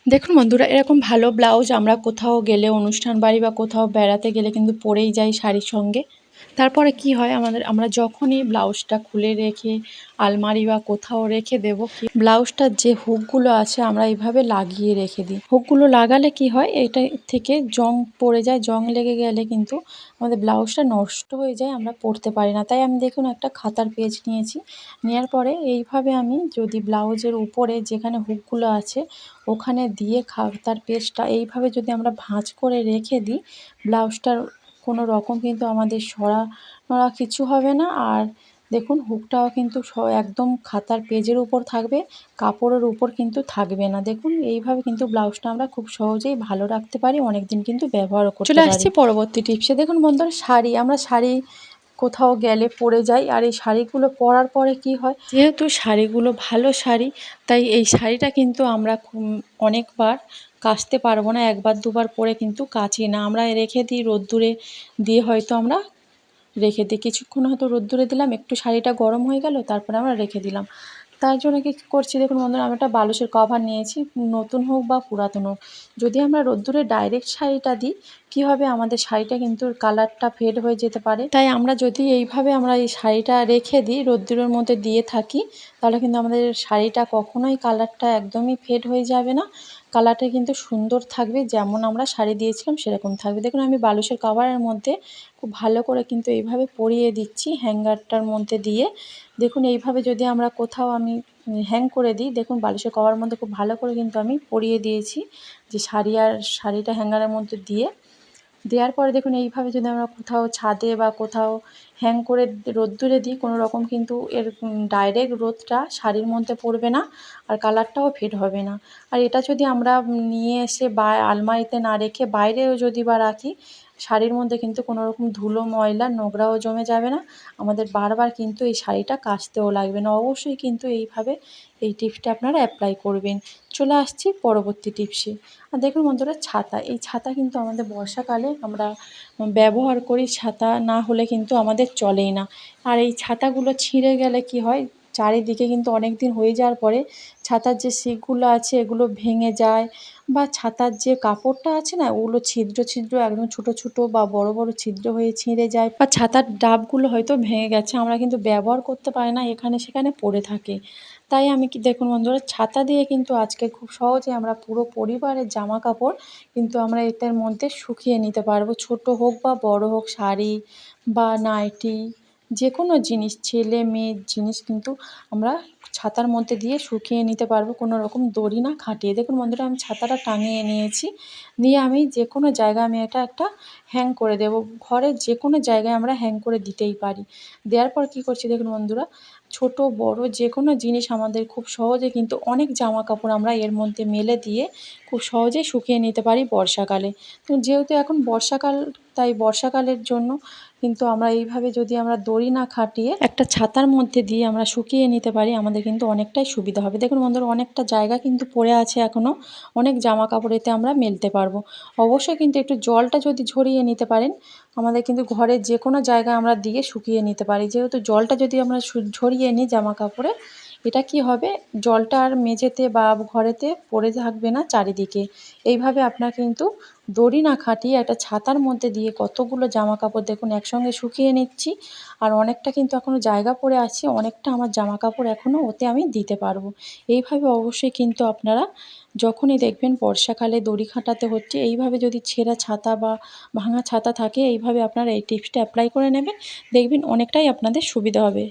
দেখুন বন্ধুরা, এরকম ভালো ব্লাউজ আমরা কোথাও গেলে, অনুষ্ঠান বাড়ি বা কোথাও বেড়াতে গেলে কিন্তু পরেই যাই শাড়ির সঙ্গে। তারপরে কি হয়, আমরা যখনই ব্লাউজটা খুলে রেখে আলমারি বা কোথাও রেখে দেব, ব্লাউজটার যে হুকগুলো আছে আমরা এইভাবে লাগিয়ে রেখে দিই। হুকগুলো লাগালে কি হয়, এটা থেকে জং পড়ে যায়। জং লেগে গেলে কিন্তু আমাদের ব্লাউজটা নষ্ট হয়ে যায়, আমরা পরতে পারি না। তাই আমি দেখুন একটা খাতার পেজ নিয়েছি। নেওয়ার পরে এইভাবে আমি যদি ব্লাউজের উপরে যেখানে হুকগুলো আছে ওখানে দিয়ে খাতার পেজটা এইভাবে যদি আমরা ভাঁজ করে রেখে দিই, ব্লাউজটার কোনো রকম কিন্তু আমাদের সরা নড়া কিছু হবে না। আর দেখুন হুকটাও কিন্তু একদম খাতার পেজের উপর থাকবে, কাপড়ের উপর কিন্তু থাকবে না। দেখুন এইভাবে কিন্তু ব্লাউজটা আমরা খুব সহজেই ভালো রাখতে পারি, অনেক দিন কিন্তু ব্যবহারও করতে পারি। চলে আসছি পরবর্তী টিপসে। দেখুন বন্ধুরা, আমরা শাড়ি কোথাও গেলে পরে যাই, আর এই শাড়িগুলো পরার পরে কি হয়, যেহেতু শাড়িগুলো ভালো শাড়ি, তাই এই শাড়িটা কিন্তু আমরা অনেকবার কাচতে পারবো না। একবার দুবার পরে কিন্তু কাচি না, আমরা রেখে দিই রোদ্দুরে দিয়ে। হয়তো আমরা রেখে দিই কিছুক্ষণ, হয়তো রোদ্দুরে দিলাম, একটু শাড়িটা গরম হয়ে গেল, তারপরে আমরা রেখে দিলাম। তার জন্য কি করছি দেখুন বন্ধুরা, আমি একটা বালিশের কভার নিয়েছি, নতুন হোক বা পুরাতন হোক। যদি আমরা রোদ্দুরে ডাইরেক্ট শাড়িটা দিই, কি হবে, আমাদের শাড়িটা কিন্তু কালারটা ফেড হয়ে যেতে পারে। তাই আমরা যদি এইভাবে আমরা এই শাড়িটা রেখে দিই, রোদ্দুরের মধ্যে দিয়ে থাকি, তাহলে কিন্তু আমাদের শাড়িটা কখনোই কালারটা একদমই ফেড হয়ে যাবে না। কালারটা কিন্তু সুন্দর থাকবে, যেমন আমরা শাড়ি দিয়েছিলাম সেরকম থাকবে। দেখুন আমি বালিশের কভারের মধ্যে খুব ভালো করে কিন্তু এইভাবে পরিয়ে দিচ্ছি হ্যাঙ্গারটার মধ্যে দিয়ে। দেখুন এইভাবে যদি আমরা কোথাও আমি হ্যাং করে দিই, দেখুন বালিশের কভারের মধ্যে খুব ভালো করে কিন্তু আমি পরিয়ে দিয়েছি, যে শাড়িটা হ্যাঙ্গারের মধ্যে দেওয়ার পরে দেখুন এইভাবে যদি আমরা কোথাও ছাদে বা কোথাও হ্যাং করে রোদ্দুরে দিই, কোনো রকম কিন্তু এর ডাইরেক্ট রোদটা শাড়ির মধ্যে পড়বে না, আর কালারটাও ফেড হবে না। আর এটা যদি আমরা নিয়ে এসে বা আলমারিতে না রেখে বাইরেও যদি বা রাখি, শাড়ির মধ্যে কিন্তু কোনো রকম ধুলো ময়লা নোংরাও জমে যাবে না, আমাদের বারবার কিন্তু এই শাড়িটা কাচতেও লাগবে না। অবশ্যই কিন্তু এইভাবে এই টিপসটা আপনারা অ্যাপ্লাই করবেন। চলে আসছি পরবর্তী টিপসে। আর দেখুন বন্ধুরা, এই ছাতা কিন্তু আমাদের বর্ষাকালে আমরা ব্যবহার করি, ছাতা না হলে কিন্তু আমাদের চলেই না। আর এই ছাতাগুলো ছিঁড়ে গেলে কি হয়, চারিদিকে কিন্তু অনেক দিন হয়ে যাওয়ার পরে ছাতার যে শিকগুলো আছে এগুলো ভেঙে যায়, বা ছাতার যে কাপড়টা আছে না, ওগুলো ছিদ্র ছিদ্র একদম ছোটো ছোটো বা বড় বড় ছিদ্র হয়ে ছিঁড়ে যায়, বা ছাতার ডাবগুলো হয়তো ভেঙে গেছে, আমরা কিন্তু ব্যবহার করতে পারি না, এখানে সেখানে পড়ে থাকে। তাই আমি কি দেখুন বন্ধুরা, ছাতা দিয়ে কিন্তু আজকে খুব সহজে আমরা পুরো পরিবারের জামা কাপড় কিন্তু আমরা এটার মধ্যে শুকিয়ে নিতে পারবো। ছোট হোক বা বড় হোক, শাড়ি বা নাইটি, যে কোনো জিনিস, ছেলে মেয়ের জিনিস কিন্তু আমরা ছাতার মধ্যে দিয়ে শুকিয়ে নিতে পারবো, কোনো রকম দড়ি না খাটিয়ে। দেখুন বন্ধুরা, আমি ছাতাটা টাঙিয়ে নিয়েছি, নিয়ে আমি যে কোনো জায়গায় আমি এটা একটা হ্যাং করে দেবো। ঘরের যে কোনো জায়গায় আমরা হ্যাং করে দিতেই পারি। দেওয়ার পর কী করছি দেখুন বন্ধুরা, ছোট বড় যে কোনো জিনিস আমাদের খুব সহজে কিন্তু অনেক জামা কাপড় আমরা এর মধ্যে মেলে দিয়ে খুব সহজেই শুকিয়ে নিতে পারি বর্ষাকালে। তো যেহেতু এখন বর্ষাকাল, তাই বর্ষাকালের জন্য কিন্তু আমরা এইভাবে যদি আমরা দড়ি না খাটিয়ে একটা ছাতার মধ্যে দিয়ে আমরা শুকিয়ে নিতে পারি, আমাদের কিন্তু অনেকটাই সুবিধা হবে। দেখুন বন্ধুরা, অনেকটা জায়গা কিন্তু পড়ে আছে এখনও, অনেক জামা কাপড় এতে আমরা মেলতে পারবো। অবশ্যই কিন্তু একটু জলটা যদি ঝরিয়ে নিতে পারেন, আমাদের কিন্তু ঘরের যে কোনো জায়গায় আমরা দিয়ে শুকিয়ে নিতে পারি। যেহেতু জলটা যদি আমরা ঝরিয়ে নিই জামা কাপড়ে, এটা কি হবে, জলটা আর মেঝেতে বা ঘরেতে পড়ে থাকবে না চারিদিকে। এইভাবে আপনার কিন্তু দড়ি না খাটিয়ে একটা ছাতার মধ্যে দিয়ে কতগুলো জামা কাপড় দেখুন একসঙ্গে শুকিয়ে নিচ্ছি, আর অনেকটা কিন্তু এখনও জায়গা পড়ে আছে, অনেকটা আমার জামা কাপড় এখনও ওতে আমি দিতে পারবো। এইভাবে অবশ্যই কিন্তু আপনারা যখনই দেখবেন বর্ষাকালে দড়ি খাটাতে হচ্ছে, এইভাবে যদি ছেঁড়া ছাতা বা ভাঙা ছাতা থাকে, এইভাবে আপনারা এই টিপসটা অ্যাপ্লাই করে নেবেন, দেখবেন অনেকটাই আপনাদের সুবিধা হবে।